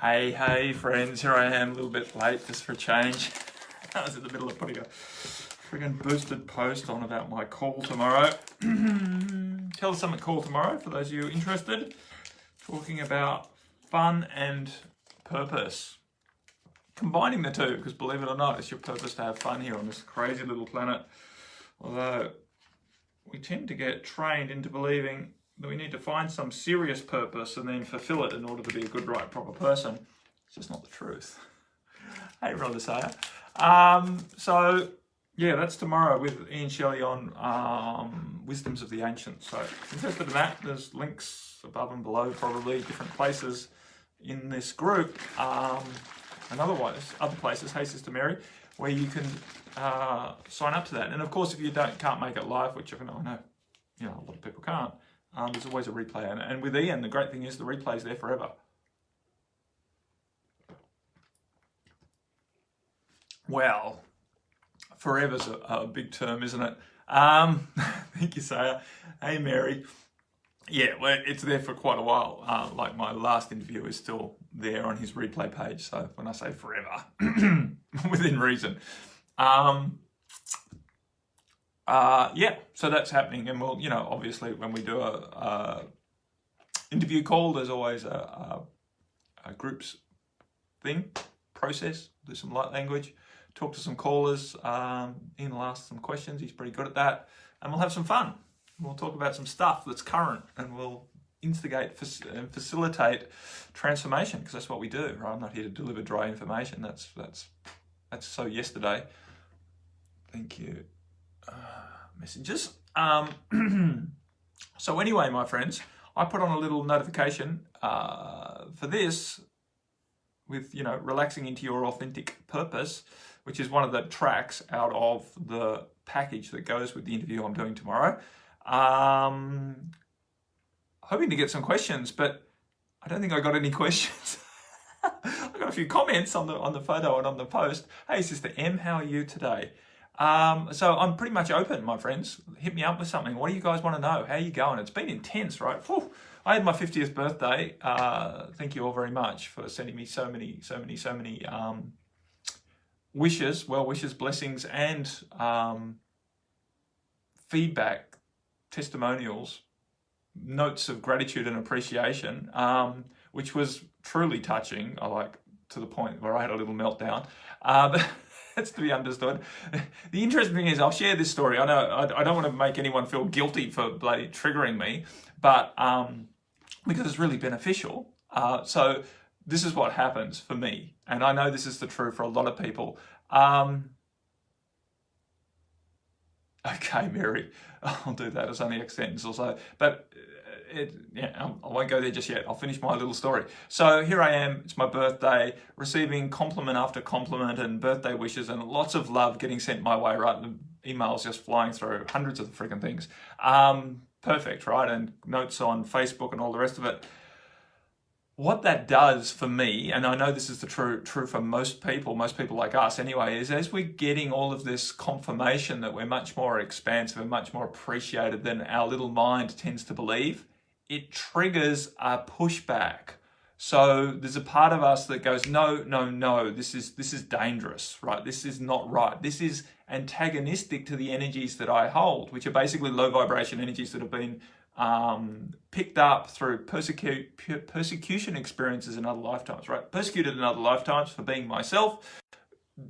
Hey friends, here I am a little bit late just for a change. I was in the middle of putting a friggin' boosted post on about my call tomorrow. Tell us something call tomorrow for those of you interested. Talking about fun and purpose. Combining the two, because believe it or not, it's your purpose to have fun here on this crazy little planet. Although we tend to get trained into believing that we need to find some serious purpose and then fulfill it in order to be a good, right, proper person. It's just not the truth. Hey, brother Sayer. So, yeah, that's tomorrow with Ian Shelley on Wisdoms of the Ancients. So, if you're interested in that, there's links above and below, probably, different places in this group. And otherwise, other places, hey Sister Mary, where you can sign up to that. And of course, if you can't make it live, which I know, a lot of people can't, there's always a replay. And with Ian, the great thing is the replay's there forever. Well, forever's a big term, isn't it? Thank you, Saya. Hey, Mary. Yeah, well, it's there for quite a while. Like my last interview is still there on his replay page. So when I say forever, within reason. Yeah, so that's happening. And we'll, obviously when we do a interview call, there's always a groups thing, process, do some light language, talk to some callers. Ian will ask some questions. He's pretty good at that. And we'll have some fun. We'll talk about some stuff that's current, and we'll instigate and facilitate transformation, because that's what we do, right? I'm not here to deliver dry information. That's so yesterday. Thank you. Messages. So anyway, my friends, I put on a little notification for this with, relaxing into your authentic purpose, which is one of the tracks out of the package that goes with the interview I'm doing tomorrow. Hoping to get some questions, but I don't think I got any questions. I got a few comments on the photo and on the post. Hey, Sister M, how are you today? So I'm pretty much open, my friends. Hit me up with something. What do you guys want to know? How are you going? It's been intense, right? Whew. I had my 50th birthday. Thank you all very much for sending me so many wishes, well wishes, blessings, and feedback, testimonials, notes of gratitude and appreciation, which was truly touching. To the point where I had a little meltdown. But that's to be understood. The interesting thing is, I'll share this story. I know I don't want to make anyone feel guilty for bloody triggering me, but because it's really beneficial. So this is what happens for me, and I know this is the truth for a lot of people. Okay, Mary, I'll do that. It's only a sentence or so, but I won't go there just yet. I'll finish my little story. So here I am. It's my birthday, receiving compliment after compliment and birthday wishes and lots of love getting sent my way, right? The emails just flying through, hundreds of the freaking things. Perfect, right? And notes on Facebook and all the rest of it. What that does for me, and I know this is the true for most people like us anyway, is as we're getting all of this confirmation that we're much more expansive and much more appreciated than our little mind tends to believe, it triggers a pushback. So there's a part of us that goes, no, this is dangerous, right? This is not right. This is antagonistic to the energies that I hold, which are basically low vibration energies that have been picked up through persecution experiences in other lifetimes, right? Persecuted in other lifetimes for being myself,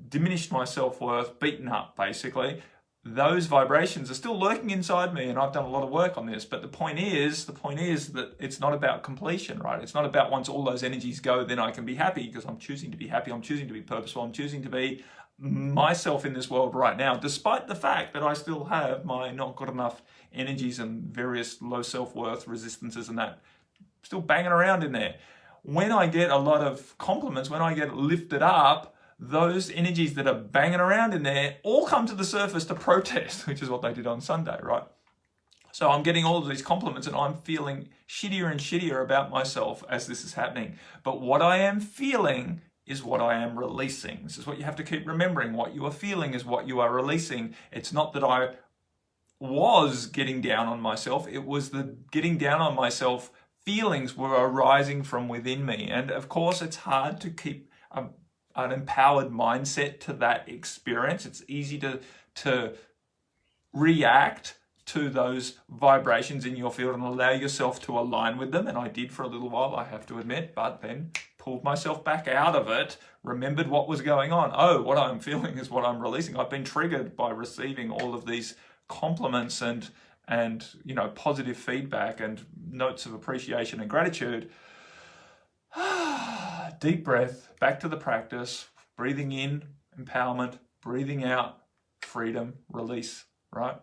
diminished my self-worth, beaten up, basically. Those vibrations are still lurking inside me, and I've done a lot of work on this. But the point is that it's not about completion, right? It's not about once all those energies go, then I can be happy, because I'm choosing to be happy. I'm choosing to be purposeful. I'm choosing to be myself in this world right now, despite the fact that I still have my not good enough energies and various low self-worth resistances and that still banging around in there. When I get a lot of compliments, when I get lifted up, those energies that are banging around in there all come to the surface to protest, which is what they did on Sunday, right? So I'm getting all of these compliments and I'm feeling shittier and shittier about myself as this is happening. But what I am feeling is what I am releasing. This is what you have to keep remembering. What you are feeling is what you are releasing. It's not that I was getting down on myself. It was the getting down on myself feelings were arising from within me. And of course, it's hard to keep an empowered mindset to that experience. It's easy to react to those vibrations in your field and allow yourself to align with them. And I did for a little while, I have to admit, but then pulled myself back out of it, remembered what was going on. Oh, what I'm feeling is what I'm releasing. I've been triggered by receiving all of these compliments and positive feedback and notes of appreciation and gratitude. Deep breath, back to the practice, breathing in, empowerment, breathing out, freedom, release, right?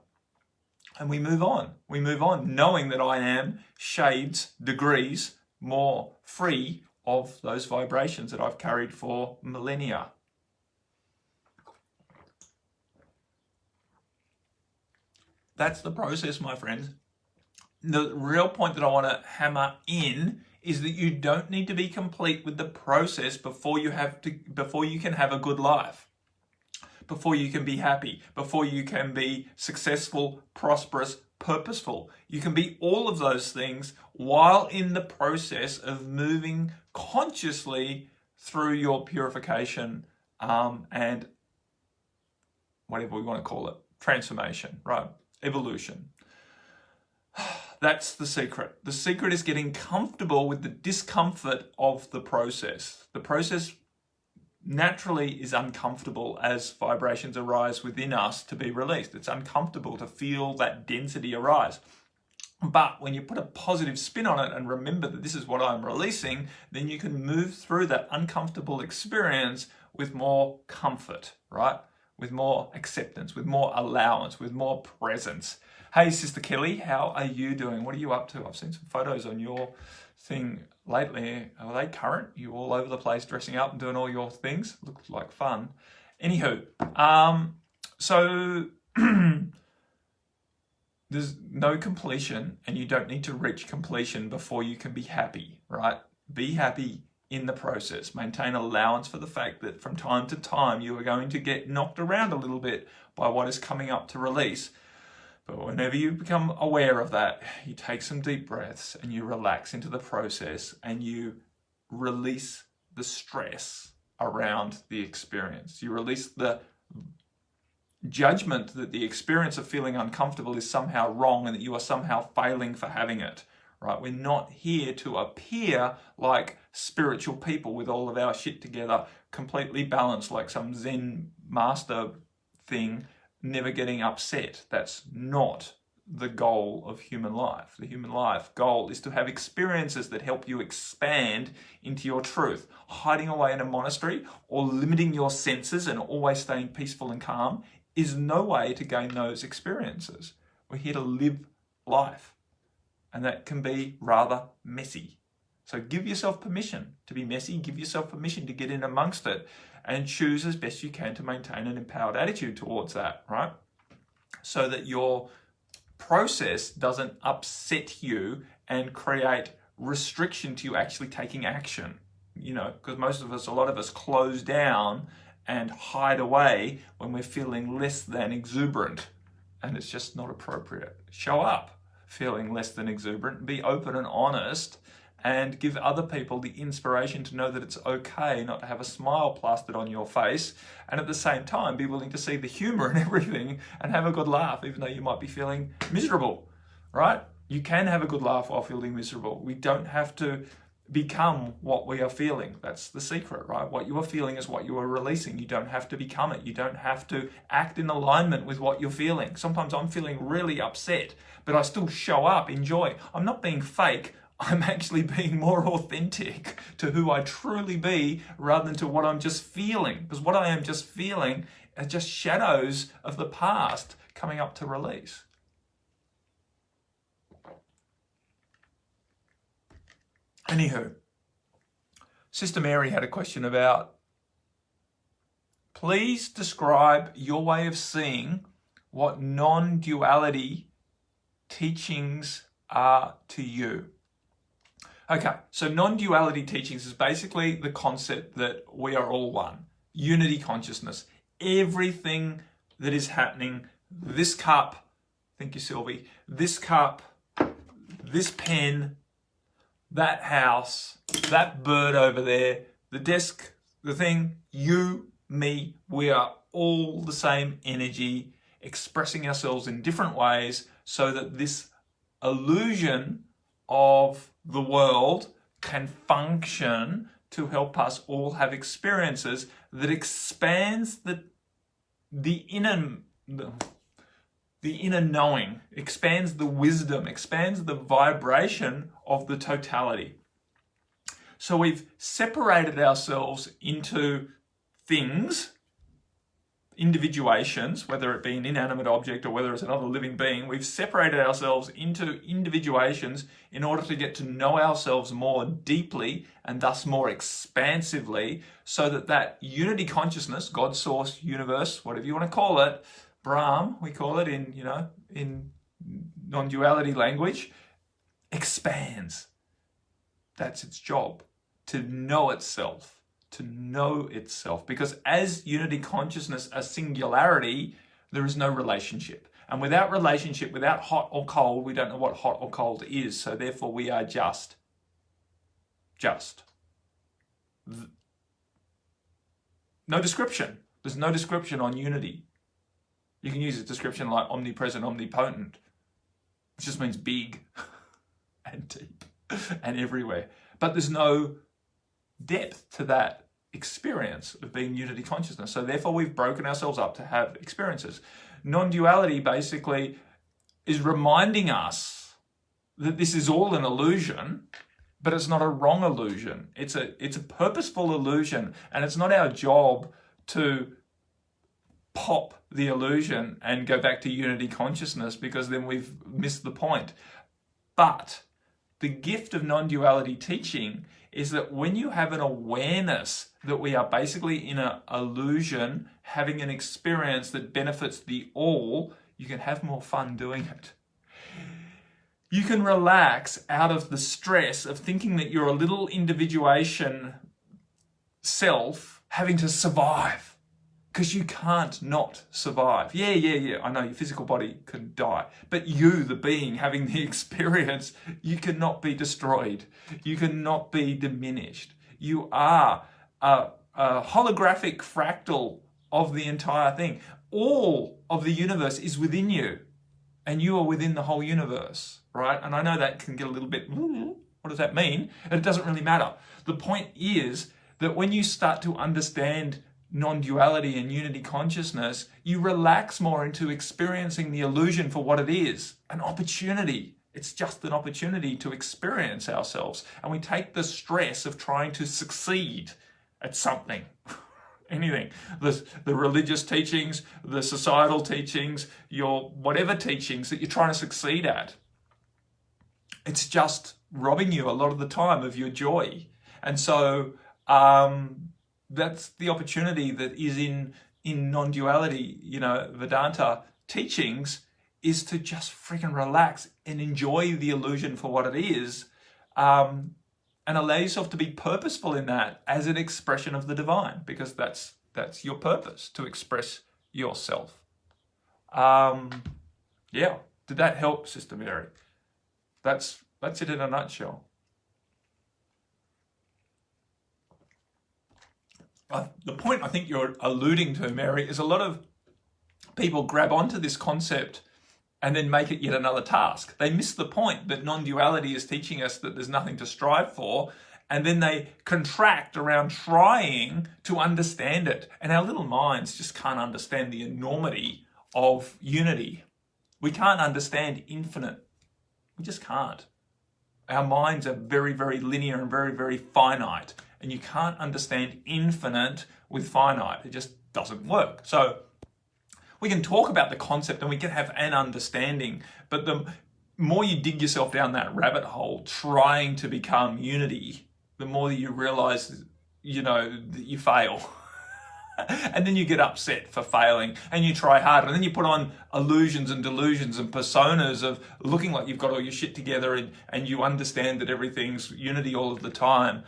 And we move on. We move on knowing that I am shades, degrees more free of those vibrations that I've carried for millennia. That's the process, my friends. The real point that I want to hammer in is that you don't need to be complete with the process before you can have a good life, before you can be happy, before you can be successful, prosperous, purposeful. You can be all of those things while in the process of moving consciously through your purification and whatever we want to call it, transformation, right? Evolution. That's the secret. The secret is getting comfortable with the discomfort of the process. The process naturally is uncomfortable as vibrations arise within us to be released. It's uncomfortable to feel that density arise. But when you put a positive spin on it and remember that this is what I'm releasing, then you can move through that uncomfortable experience with more comfort, right? With more acceptance, with more allowance, with more presence. Hey, Sister Kelly, how are you doing? What are you up to? I've seen some photos on your thing lately. Are they current? You all over the place dressing up and doing all your things? Looks like fun. Anywho, so there's no completion and you don't need to reach completion before you can be happy, right? Be happy in the process. Maintain allowance for the fact that from time to time you are going to get knocked around a little bit by what is coming up to release. But whenever you become aware of that, you take some deep breaths and you relax into the process and you release the stress around the experience. You release the judgment that the experience of feeling uncomfortable is somehow wrong and that you are somehow failing for having it, right? We're not here to appear like spiritual people with all of our shit together, completely balanced like some Zen master thing, never getting upset. That's not the goal of human life. The human life goal is to have experiences that help you expand into your truth. Hiding away in a monastery or limiting your senses and always staying peaceful and calm is no way to gain those experiences. We're here to live life, and that can be rather messy. So give yourself permission to be messy, give yourself permission to get in amongst it, and choose as best you can to maintain an empowered attitude towards that, right? So that your process doesn't upset you and create restriction to you actually taking action. You know, because a lot of us close down and hide away when we're feeling less than exuberant, and it's just not appropriate. Show up feeling less than exuberant, be open and honest, and give other people the inspiration to know that it's okay not to have a smile plastered on your face, and at the same time be willing to see the humor in everything and have a good laugh even though you might be feeling miserable, right? You can have a good laugh while feeling miserable. We don't have to become what we are feeling. That's the secret, right? What you are feeling is what you are releasing. You don't have to become it. You don't have to act in alignment with what you're feeling. Sometimes I'm feeling really upset, but I still show up in joy. I'm not being fake. I'm actually being more authentic to who I truly be rather than to what I'm just feeling. Because what I am just feeling are just shadows of the past coming up to release. Anywho, Sister Mary had a question about, please describe your way of seeing what non-duality teachings are to you. Okay, so non-duality teachings is basically the concept that we are all one. Unity consciousness. Everything that is happening, this cup, thank you Sylvie, this cup, this pen, that house, that bird over there, the desk, the thing, you, me, we are all the same energy expressing ourselves in different ways so that this illusion of the world can function to help us all have experiences that expands the inner knowing, expands the wisdom, expands the vibration of the totality. So we've separated ourselves into things, individuations, whether it be an inanimate object or whether it's another living being. We've separated ourselves into individuations in order to get to know ourselves more deeply and thus more expansively, so that unity consciousness, God, source, universe, whatever you want to call it, Brahm, we call it in non-duality language, expands. That's its job, to know itself. To know itself, because as unity consciousness, a singularity, there is no relationship. And without relationship, without hot or cold, we don't know what hot or cold is. So therefore we are just. No description. There's no description on unity. You can use a description like omnipresent, omnipotent, which just means big and deep and everywhere. But there's no depth to that experience of being unity consciousness. So therefore we've broken ourselves up to have experiences. Non-duality basically is reminding us that this is all an illusion, but it's not a wrong illusion. It's a purposeful illusion, and it's not our job to pop the illusion and go back to unity consciousness, because then we've missed the point. But the gift of non-duality teaching is that when you have an awareness that we are basically in an illusion, having an experience that benefits the all, you can have more fun doing it. You can relax out of the stress of thinking that you're a little individuation self having to survive. Because you can't not survive. Yeah. I know your physical body can die. But you, the being having the experience, you cannot be destroyed. You cannot be diminished. You are a holographic fractal of the entire thing. All of the universe is within you. And you are within the whole universe, right? And I know that can get a little bit, what does that mean? And it doesn't really matter. The point is that when you start to understand non-duality and unity consciousness, you relax more into experiencing the illusion for what it is, an opportunity. It's just an opportunity to experience ourselves. And we take the stress of trying to succeed at something, anything. The religious teachings, the societal teachings, your whatever teachings that you're trying to succeed at. It's just robbing you a lot of the time of your joy. And so, that's the opportunity that is in non-duality, Vedanta teachings, is to just freaking relax and enjoy the illusion for what it is, and allow yourself to be purposeful in that as an expression of the divine, because that's your purpose, to express yourself. Did that help, Sister Mary? That's it in a nutshell. The point I think you're alluding to, Mary, is a lot of people grab onto this concept and then make it yet another task. They miss the point that non-duality is teaching us that there's nothing to strive for, and then they contract around trying to understand it. And our little minds just can't understand the enormity of unity. We can't understand infinite. We just can't. Our minds are very, very linear and very, very finite. And you can't understand infinite with finite. It just doesn't work. So we can talk about the concept and we can have an understanding, but the more you dig yourself down that rabbit hole trying to become unity, the more you realize, that you fail. And then you get upset for failing and you try harder, and then you put on illusions and delusions and personas of looking like you've got all your shit together and you understand that everything's unity all of the time.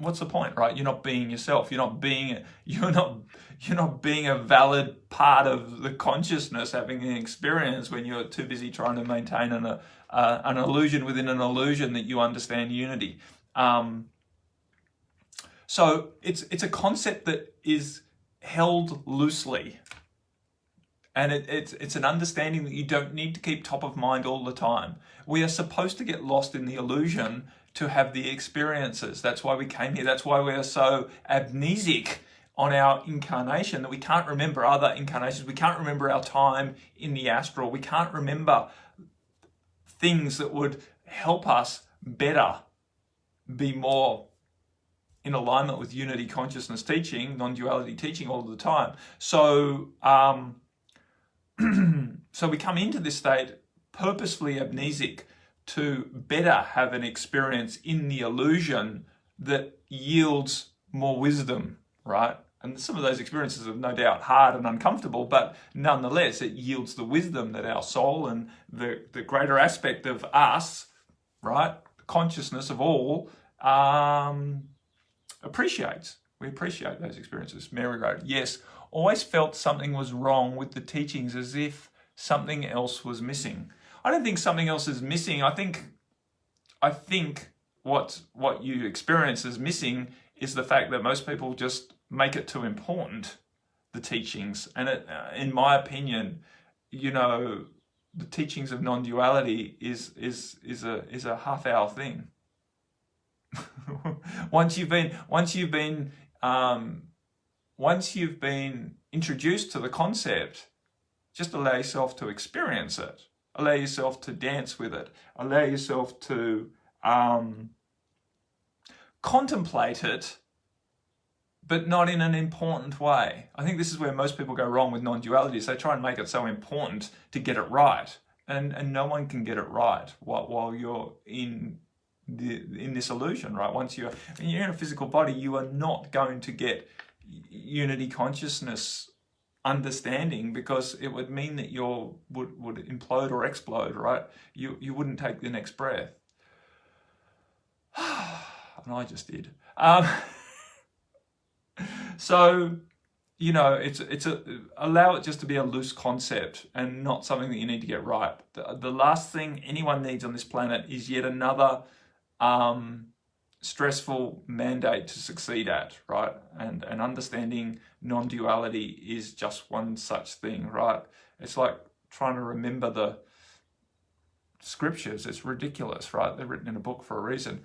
what's the point, right? You're not being yourself. You're not being a valid part of the consciousness, having an experience, when you're too busy trying to maintain an illusion within an illusion that you understand unity. So it's a concept that is held loosely. And it's an understanding that you don't need to keep top of mind all the time. We are supposed to get lost in the illusion to have the experiences. That's why we came here. That's why we are so amnesic on our incarnation, that we can't remember other incarnations. We can't remember our time in the astral. We can't remember things that would help us better be more in alignment with unity consciousness teaching, non-duality teaching all the time. So, so we come into this state purposefully amnesic to better have an experience in the illusion that yields more wisdom, right? And some of those experiences are no doubt hard and uncomfortable, but nonetheless, it yields the wisdom that our soul and the greater aspect of us, right, consciousness of all, appreciates. We appreciate those experiences. Mary wrote, yes, always felt something was wrong with the teachings, as if something else was missing. I don't think something else is missing. I think what you experience as missing is the fact that most people just make it too important, the teachings. And it, in my opinion, the teachings of non-duality is a half-hour thing. Once you've been introduced to the concept, just allow yourself to experience it. Allow yourself to dance with it. Allow yourself to contemplate it, but not in an important way. I think this is where most people go wrong with non-duality, is they try and make it so important to get it right. And no one can get it right while you're in this illusion, right? When you're in a physical body, you are not going to get unity consciousness understanding, because it would mean that you would implode or explode, right? You wouldn't take the next breath. And I just did. So, allow it just to be a loose concept and not something that you need to get right. The last thing anyone needs on this planet is yet another stressful mandate to succeed at, right? And understanding non-duality is just one such thing, right? It's like trying to remember the scriptures. It's ridiculous, right? They're written in a book for a reason.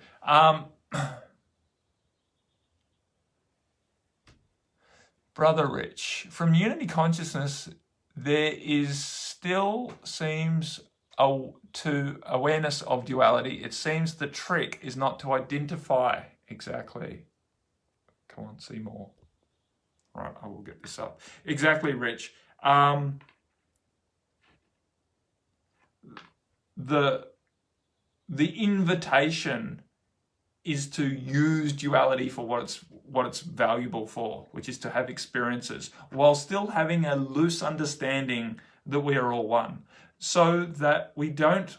Brother Rich, from unity consciousness, there still seems to awareness of duality. It seems the trick is not to identify exactly. Come on, see more. Right, I will get this up. Exactly, Rich. The invitation is to use duality for what it's valuable for, which is to have experiences, while still having a loose understanding that we are all one, so that we don't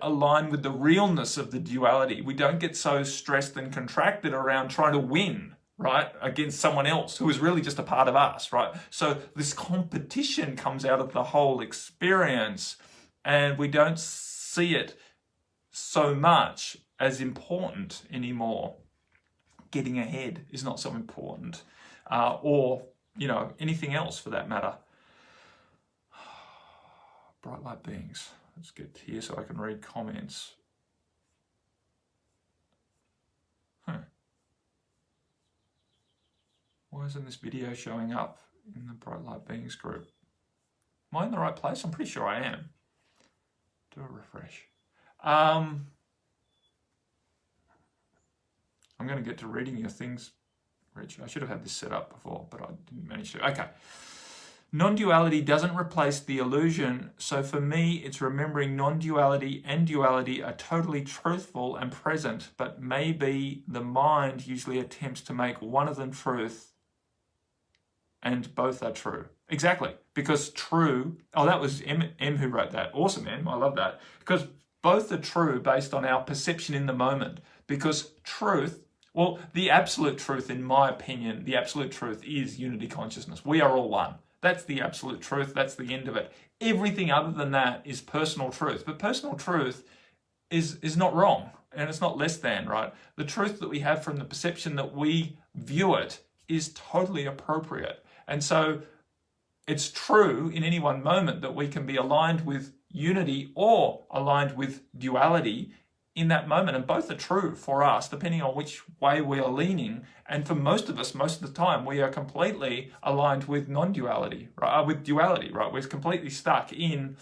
align with the realness of the duality. We don't get so stressed and contracted around trying to win, right, against someone else who is really just a part of us, right? So this competition comes out of the whole experience, and we don't see it so much as important anymore. Getting ahead is not so important, or anything else for that matter. Bright light beings. Let's get here so I can read comments. Why isn't this video showing up in the bright light beings group? Am I in the right place? I'm pretty sure I am. Do a refresh. I'm going to get to reading your things, Rich. I should have had this set up before, but I didn't manage to. Okay. Non-duality doesn't replace the illusion, so for me, it's remembering non-duality and duality are totally truthful and present, but maybe the mind usually attempts to make one of them truth and both are true. Exactly, because true, that was M who wrote that. Awesome, M, I love that. Because both are true based on our perception in the moment. because truth, well, the absolute truth, in my opinion, the absolute truth is unity consciousness. We are all one. That's the absolute truth. That's the end of it. Everything other than that is personal truth. But personal truth is not wrong, and it's not less than, right? The truth that we have from the perception that we view it is totally appropriate. And so it's true in any one moment that we can be aligned with unity or aligned with duality in that moment. And both are true for us, depending on which way we are leaning. And for most of us, most of the time, we are completely aligned with non-duality, right? With duality, right? We're completely stuck in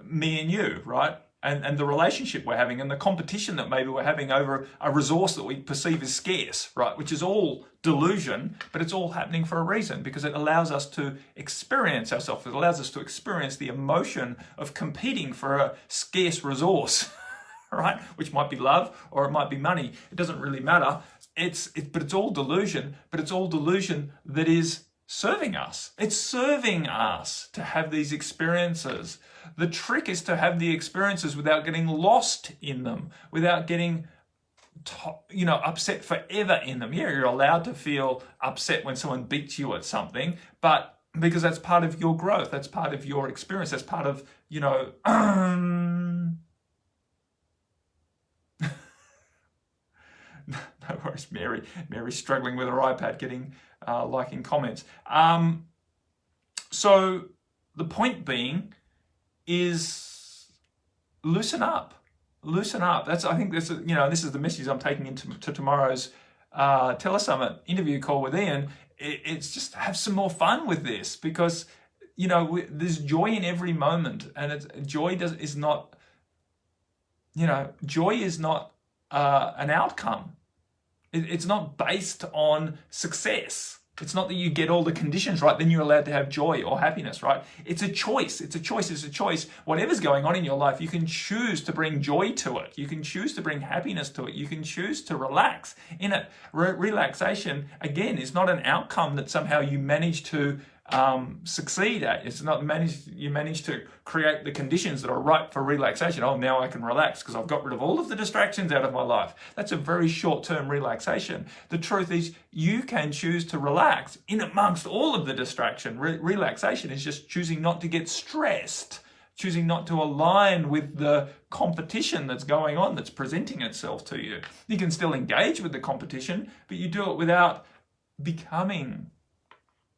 me and you, right? And the relationship we're having and the competition that maybe we're having over a resource that we perceive as scarce, right? Which is all delusion, but it's all happening for a reason, because it allows us to experience ourselves. It allows us to experience the emotion of competing for a scarce resource, right? Which might be love or it might be money. It doesn't really matter. But it's all delusion, but it's all delusion that is serving us. It's serving us to have these experiences. The trick is to have the experiences without getting lost in them, without getting upset forever in them. Yeah, you're allowed to feel upset when someone beats you at something, but because that's part of your growth, that's part of your experience, that's part of, no worries, Mary's struggling with her iPad, getting liking comments. So the point being is loosen up. I think this is the message I'm taking into tomorrow's Telesummit interview call with Ian. It's just have some more fun with this, because there's joy in every moment, and joy is not an outcome. It's not based on success. It's not that you get all the conditions right, then you're allowed to have joy or happiness, right? It's a choice. Whatever's going on in your life, you can choose to bring joy to it. You can choose to bring happiness to it. You can choose to relax in it. Relaxation, again, is not an outcome that somehow you manage to succeed at. It's not you manage to create the conditions that are right for relaxation. Oh, now I can relax because I've got rid of all of the distractions out of my life. That's a very short-term relaxation. The truth is you can choose to relax in amongst all of the distraction. Relaxation is just choosing not to get stressed, choosing not to align with the competition that's going on, that's presenting itself to you. You can still engage with the competition, but you do it without becoming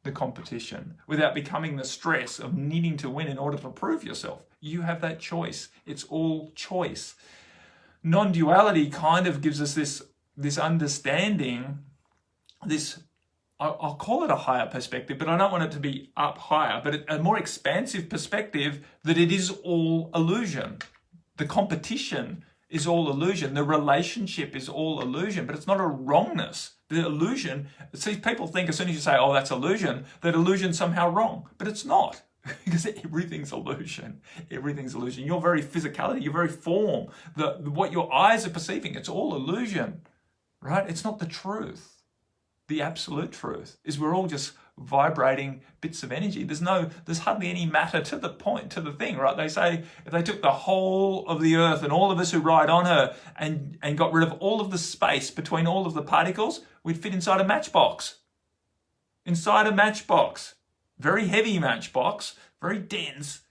the competition, without becoming the stress of needing to win in order to prove yourself. You have that choice. It's all choice. Non-duality kind of gives us this understanding, I'll call it a higher perspective, but I don't want it to be up higher, but a more expansive perspective that it is all illusion. The competition is all illusion. The relationship is all illusion, but it's not a wrongness. The illusion, see, people think as soon as you say, oh, that's illusion, that illusion's somehow wrong, but it's not, because everything's illusion. Everything's illusion. Your very physicality, your very form, what your eyes are perceiving, it's all illusion, right? It's not the truth. The absolute truth is we're all just vibrating bits of energy. There's hardly any matter to the thing, right? They say if they took the whole of the earth and all of us who ride on her and got rid of all of the space between all of the particles, we'd fit inside a matchbox. Inside a matchbox. Very heavy matchbox, very dense.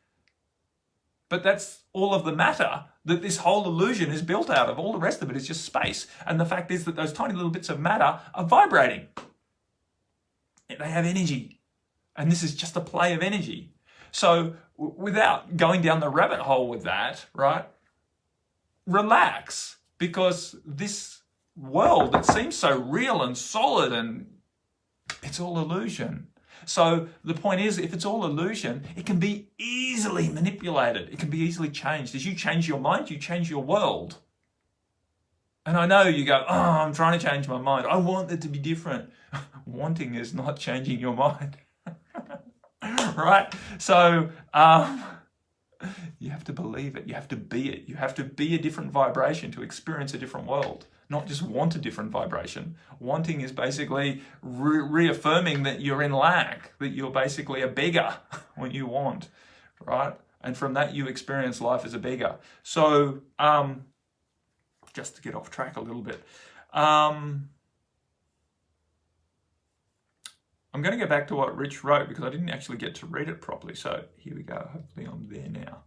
But that's all of the matter that this whole illusion is built out of. All the rest of it is just space. And the fact is that those tiny little bits of matter are vibrating. They have energy. And this is just a play of energy. So without going down the rabbit hole with that, right? Relax, because this world that seems so real and solid, and it's all illusion. So the point is, if it's all illusion, it can be easily manipulated. It can be easily changed. As you change your mind, you change your world. And I know you go, oh, I'm trying to change my mind. I want it to be different. Wanting is not changing your mind. Right? So you have to believe it. You have to be it. You have to be a different vibration to experience a different world. Not just want a different vibration. Wanting is basically reaffirming that you're in lack, that you're basically a beggar when you want, right? And from that, you experience life as a beggar. So just to get off track a little bit. I'm going to go back to what Rich wrote because I didn't actually get to read it properly. So here we go. Hopefully I'm there now.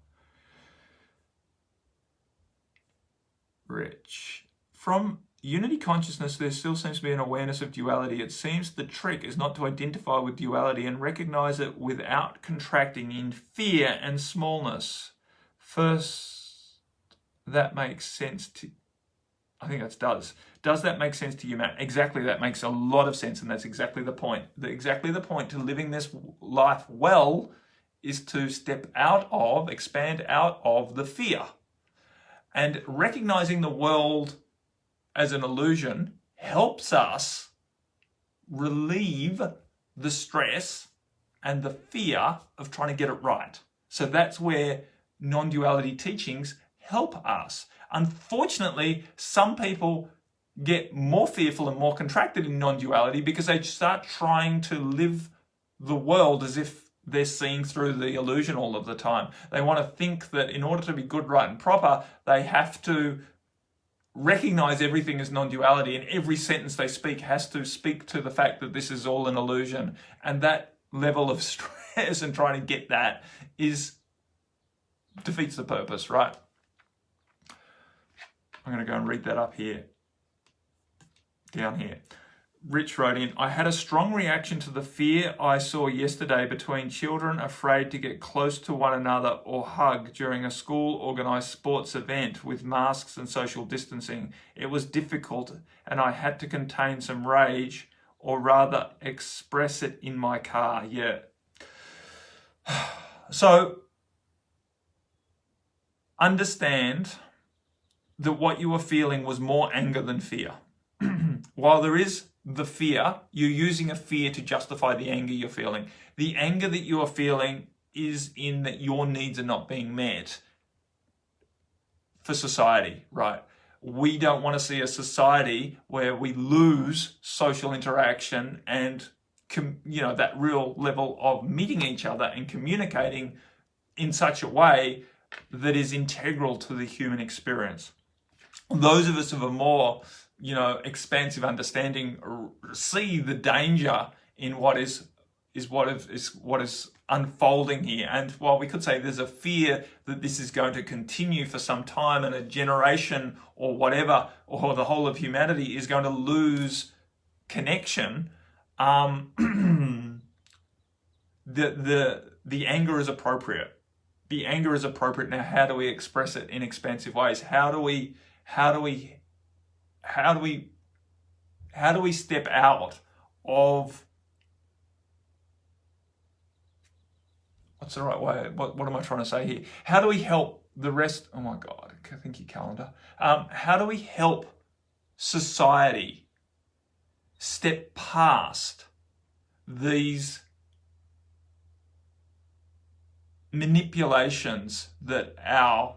Rich. From unity consciousness, there still seems to be an awareness of duality. It seems the trick is not to identify with duality and recognize it without contracting in fear and smallness. First, that makes sense to... I think that does. Does that make sense to you, Matt? Exactly, that makes a lot of sense, and that's exactly the point. Exactly the point to living this life well is to step out of, expand out of the fear. And recognizing the world as an illusion helps us relieve the stress and the fear of trying to get it right. So that's where non-duality teachings help us. Unfortunately, some people get more fearful and more contracted in non-duality because they start trying to live the world as if they're seeing through the illusion all of the time. They want to think that in order to be good, right, and proper, they have to recognize everything as non-duality, and every sentence they speak has to speak to the fact that this is all an illusion. And that level of stress and trying to get that defeats the purpose, right? I'm going to go and read that up here, down here. Rich wrote in, I had a strong reaction to the fear I saw yesterday between children afraid to get close to one another or hug during a school-organised sports event with masks and social distancing. It was difficult and I had to contain some rage, or rather express it in my car. Yeah. So, understand that what you were feeling was more anger than fear. While there is the fear, you're using a fear to justify the anger you're feeling. The anger that you are feeling is in that your needs are not being met for society, right? We don't want to see a society where we lose social interaction and, that real level of meeting each other and communicating in such a way that is integral to the human experience. Those of us who are more, expansive understanding see the danger in what is unfolding here. And while we could say there's a fear that this is going to continue for some time and a generation or whatever, or the whole of humanity is going to lose connection, the anger is appropriate. The anger is appropriate. Now, how do we express it in expansive ways? How do we step out of, what's the right way? What am I trying to say here? How do we help the rest? Oh my God, I think your calendar. How do we help society step past these manipulations that our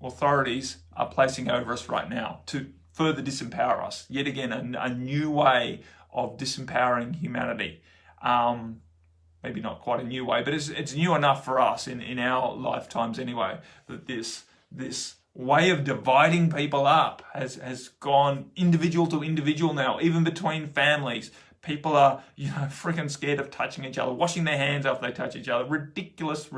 authorities are placing over us right now to further disempower us? Yet again, a new way of disempowering humanity. Maybe not quite a new way, but it's new enough for us in our lifetimes anyway, that this way of dividing people up has gone individual to individual now, even between families. People are, freaking scared of touching each other, washing their hands after they touch each other. Ridiculous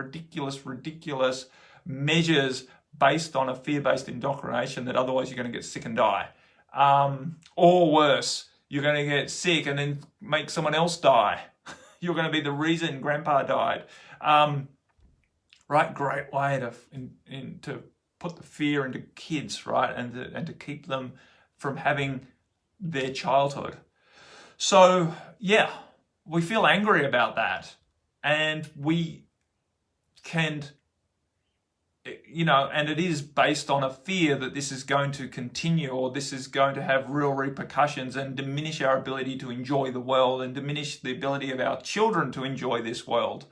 measures based on a fear-based indoctrination that otherwise you're going to get sick and die. Or worse, you're going to get sick and then make someone else die. You're going to be the reason Grandpa died. Right? Great way to put the fear into kids, right? And to keep them from having their childhood. So, yeah, we feel angry about that. And we can, and it is based on a fear that this is going to continue, or this is going to have real repercussions and diminish our ability to enjoy the world and diminish the ability of our children to enjoy this world.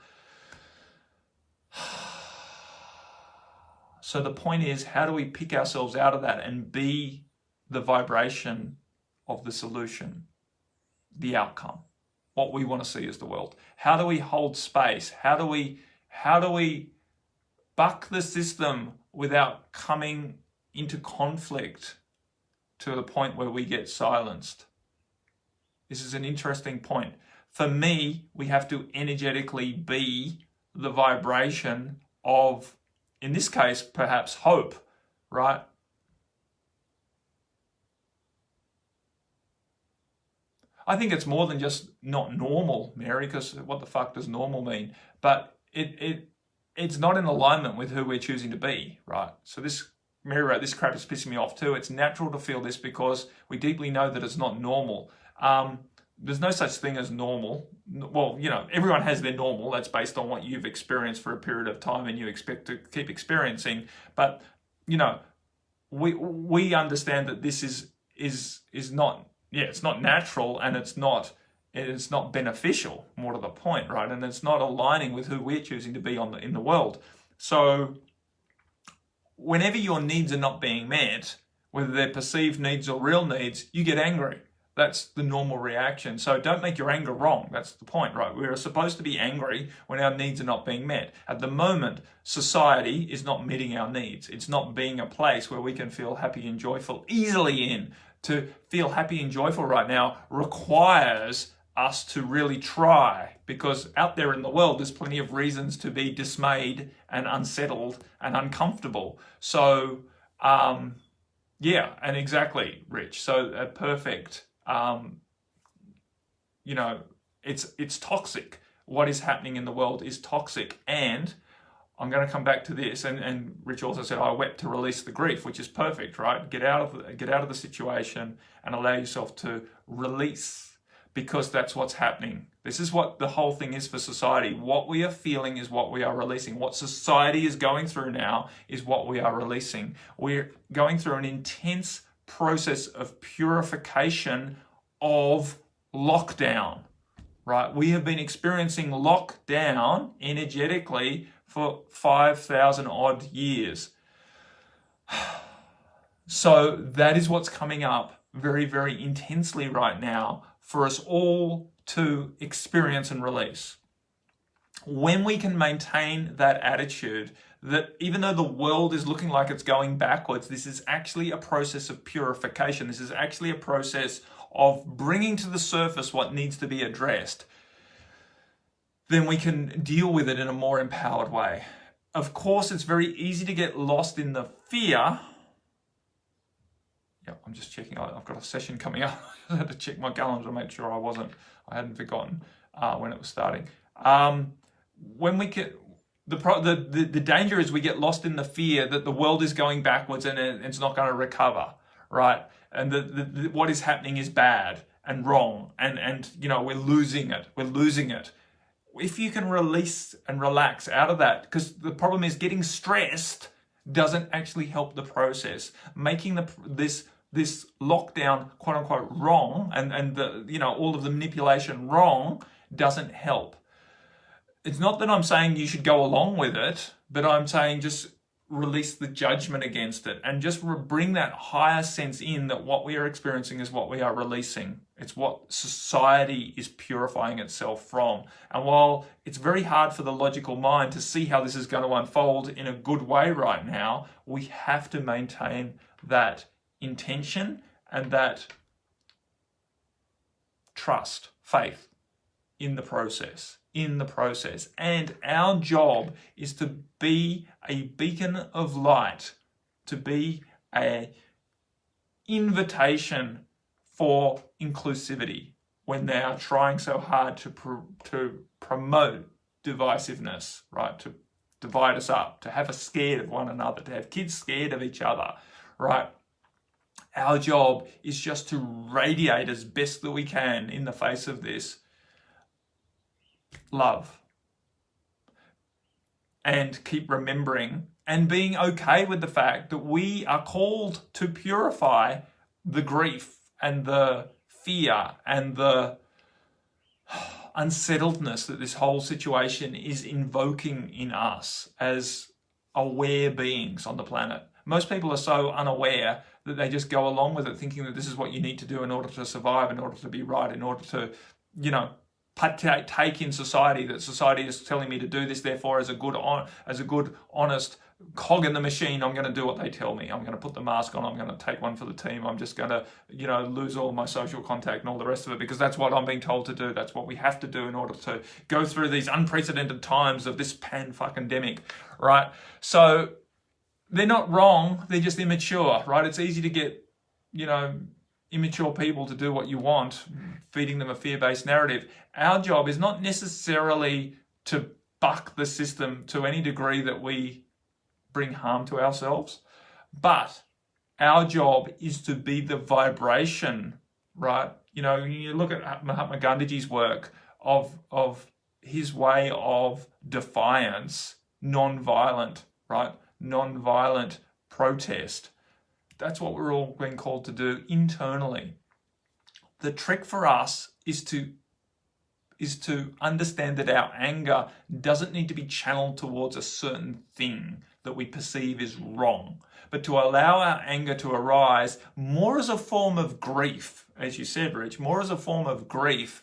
So the point is, how do we pick ourselves out of that and be the vibration of the solution, the outcome, what we want to see as the world? How do we hold space? How do we buck the system without coming into conflict to the point where we get silenced. This is an interesting point. For me, we have to energetically be the vibration of, in this case, perhaps hope, right? I think it's more than just not normal, Mary, because what the fuck does normal mean? But it's not in alignment with who we're choosing to be, right? So this, Mary wrote, this crap is pissing me off too. It's natural to feel this because we deeply know that it's not normal. There's no such thing as normal. Well, you know, everyone has their normal. That's based on what you've experienced for a period of time and you expect to keep experiencing. But, you know, we understand that this is not, yeah, it's not natural, and it's not beneficial, more to the point, right? And it's not aligning with who we're choosing to be in the world. So whenever your needs are not being met, whether they're perceived needs or real needs, you get angry. That's the normal reaction. So don't make your anger wrong. That's the point, right? We're supposed to be angry when our needs are not being met. At the moment, society is not meeting our needs. It's not being a place where we can feel happy and joyful easily in. To feel happy and joyful right now requires us to really try, because out there in the world, there's plenty of reasons to be dismayed and unsettled and uncomfortable. So, yeah, and exactly, Rich. So a perfect, you know, it's toxic. What is happening in the world is toxic. And I'm going to come back to this. And Rich also said, I wept to release the grief, which is perfect, right? Get out of the situation and allow yourself to release, because that's what's happening. This is what the whole thing is for society. What we are feeling is what we are releasing. What society is going through now is what we are releasing. We're going through an intense process of purification of lockdown, right? We have been experiencing lockdown energetically for 5,000 odd years. So that is what's coming up very, very intensely right now for us all to experience and release. When we can maintain that attitude, that even though the world is looking like it's going backwards, this is actually a process of purification. This is actually a process of bringing to the surface what needs to be addressed. Then we can deal with it in a more empowered way. Of course, it's very easy to get lost in the fear. Yeah, I'm just checking. I've got a session coming up. I had to check my calendar to make sure I hadn't forgotten when it was starting. When we get the danger is we get lost in the fear that the world is going backwards and it's not going to recover, right? And what is happening is bad and wrong, and you know, we're losing it. If you can release and relax out of that, because the problem is getting stressed doesn't actually help the process. Making this lockdown quote unquote wrong and the, you know, all of the manipulation wrong doesn't help. It's not that I'm saying you should go along with it, but I'm saying just release the judgment against it and just bring that higher sense in that what we are experiencing is what we are releasing. It's what society is purifying itself from. And while it's very hard for the logical mind to see how this is going to unfold in a good way right now, we have to maintain that intention and that trust, faith in the process. And our job is to be a beacon of light, to be an invitation for inclusivity when they are trying so hard to promote divisiveness, right? To divide us up, to have us scared of one another, to have kids scared of each other, right? Our job is just to radiate as best that we can in the face of this love, and keep remembering and being okay with the fact that we are called to purify the grief and the fear and the unsettledness that this whole situation is invoking in us as aware beings on the planet. Most people are so unaware that they just go along with it, thinking that this is what you need to do in order to survive, in order to be right, in order to, you know, partake in society, that society is telling me to do this, therefore as a good, honest cog in the machine, I'm going to do what they tell me. I'm going to put the mask on, I'm going to take one for the team, I'm just going to, lose all my social contact and all the rest of it, because that's what I'm being told to do. That's what we have to do in order to go through these unprecedented times of this pan-fucking-demic, right? So they're not wrong, they're just immature, right? It's easy to get, immature people to do what you want, feeding them a fear-based narrative. Our job is not necessarily to buck the system to any degree that we bring harm to ourselves, but our job is to be the vibration, right? You look at Mahatma Gandhiji's work of his way of defiance, non-violent, right? Non-violent protest. That's what we're all being called to do internally. The trick for us is to understand that our anger doesn't need to be channeled towards a certain thing that we perceive is wrong, but to allow our anger to arise more as a form of grief, as you said, Rich, more as a form of grief,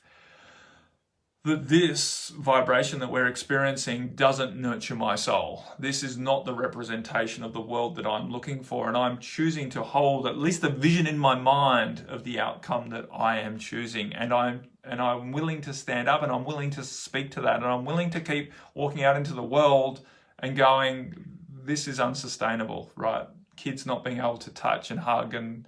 that this vibration that we're experiencing doesn't nurture my soul. This is not the representation of the world that I'm looking for, and I'm choosing to hold at least a vision in my mind of the outcome that I am choosing, and I'm willing to stand up, and I'm willing to speak to that, and I'm willing to keep walking out into the world and going, this is unsustainable, right? Kids not being able to touch and hug and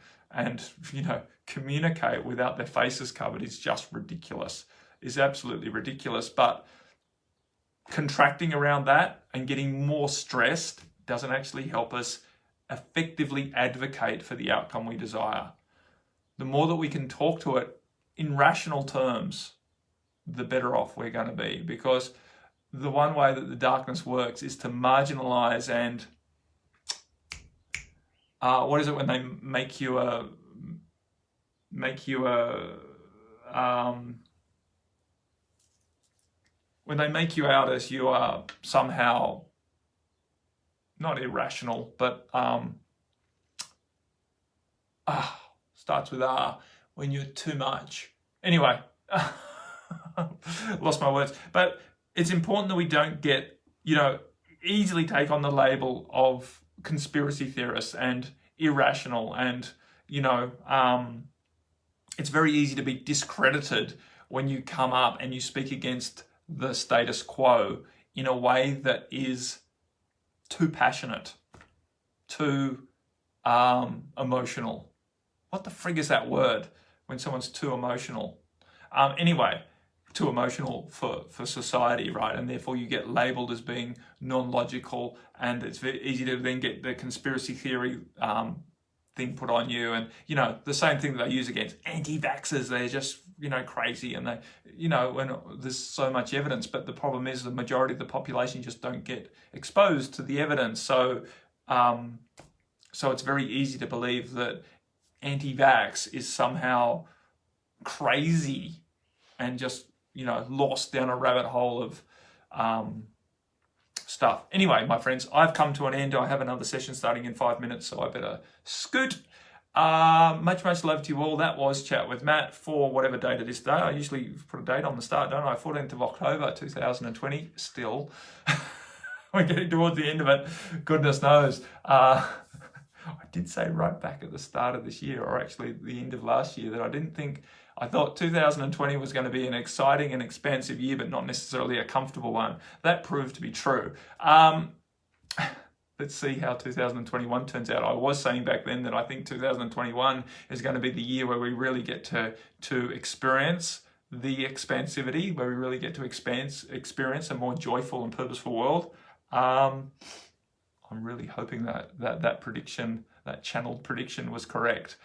communicate without their faces covered is just ridiculous. Is absolutely ridiculous. But contracting around that and getting more stressed doesn't actually help us effectively advocate for the outcome we desire. The more that we can talk to it in rational terms, the better off we're going to be, because the one way that the darkness works is to marginalize and what is it when they make you when they make you out as you are somehow not irrational, but starts with R, when you're too much. Anyway, lost my words. But it's important that we don't get, easily take on the label of conspiracy theorists and irrational, and, it's very easy to be discredited when you come up and you speak against the status quo in a way that is too passionate, too emotional. What the frig is that word when someone's too emotional? Anyway, too emotional for society, right? And therefore you get labelled as being non-logical, and it's very easy to then get the conspiracy theory thing put on you, and the same thing that they use against anti-vaxxers. They're just crazy, and they when there's so much evidence, but the problem is the majority of the population just don't get exposed to the evidence. So it's very easy to believe that anti-vax is somehow crazy and just lost down a rabbit hole of stuff. Anyway, my friends, I've come to an end. I have another session starting in 5 minutes, so I better scoot. Much love to you all. That was Chat with Matt for whatever date it is today. I usually put a date on the start, don't I? 14th of October 2020. Still, we're getting towards the end of it. Goodness knows. I did say right back at the start of this year, or actually the end of last year, that I thought 2020 was going to be an exciting and expansive year, but not necessarily a comfortable one. That proved to be true. Let's see how 2021 turns out. I was saying back then that I think 2021 is going to be the year where we really get to experience the expansivity, where we really get to experience a more joyful and purposeful world. I'm really hoping that prediction, that channeled prediction, was correct.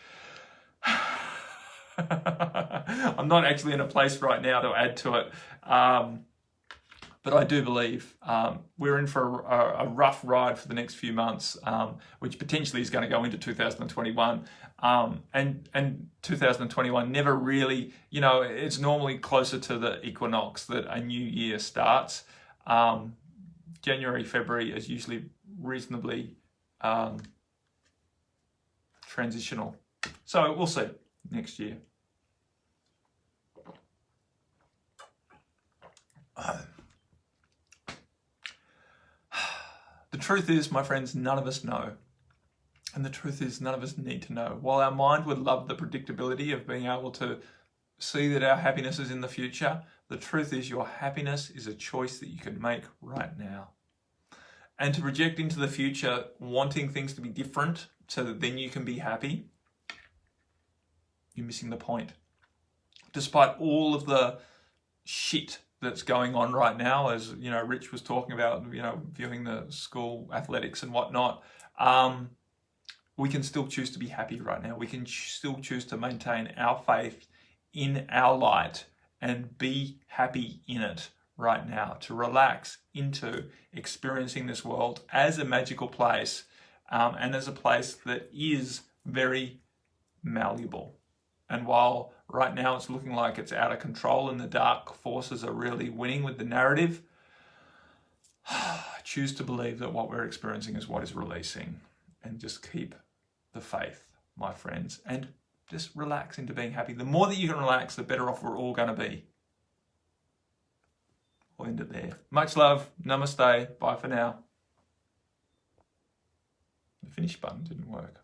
I'm not actually in a place right now to add to it, but I do believe we're in for a rough ride for the next few months, which potentially is going to go into 2021. And 2021 never really, it's normally closer to the equinox that a new year starts. January, February is usually reasonably transitional. So we'll see next year. truth is, my friends, none of us know. And the truth is, none of us need to know. While our mind would love the predictability of being able to see that our happiness is in the future, the truth is your happiness is a choice that you can make right now. And to project into the future, wanting things to be different so that then you can be happy, you're missing the point. Despite all of the shit that's going on right now, as you know, Rich was talking about, viewing the school athletics and whatnot, we can still choose to be happy right now. We can still choose to maintain our faith in our light and be happy in it right now, to relax into experiencing this world as a magical place, and as a place that is very malleable. And while right now it's looking like it's out of control and the dark forces are really winning with the narrative, I choose to believe that what we're experiencing is what is releasing. And just keep the faith, my friends, and just relax into being happy. The more that you can relax, the better off we're all going to be. We'll end it there. Much love. Namaste. Bye for now. The finish button didn't work.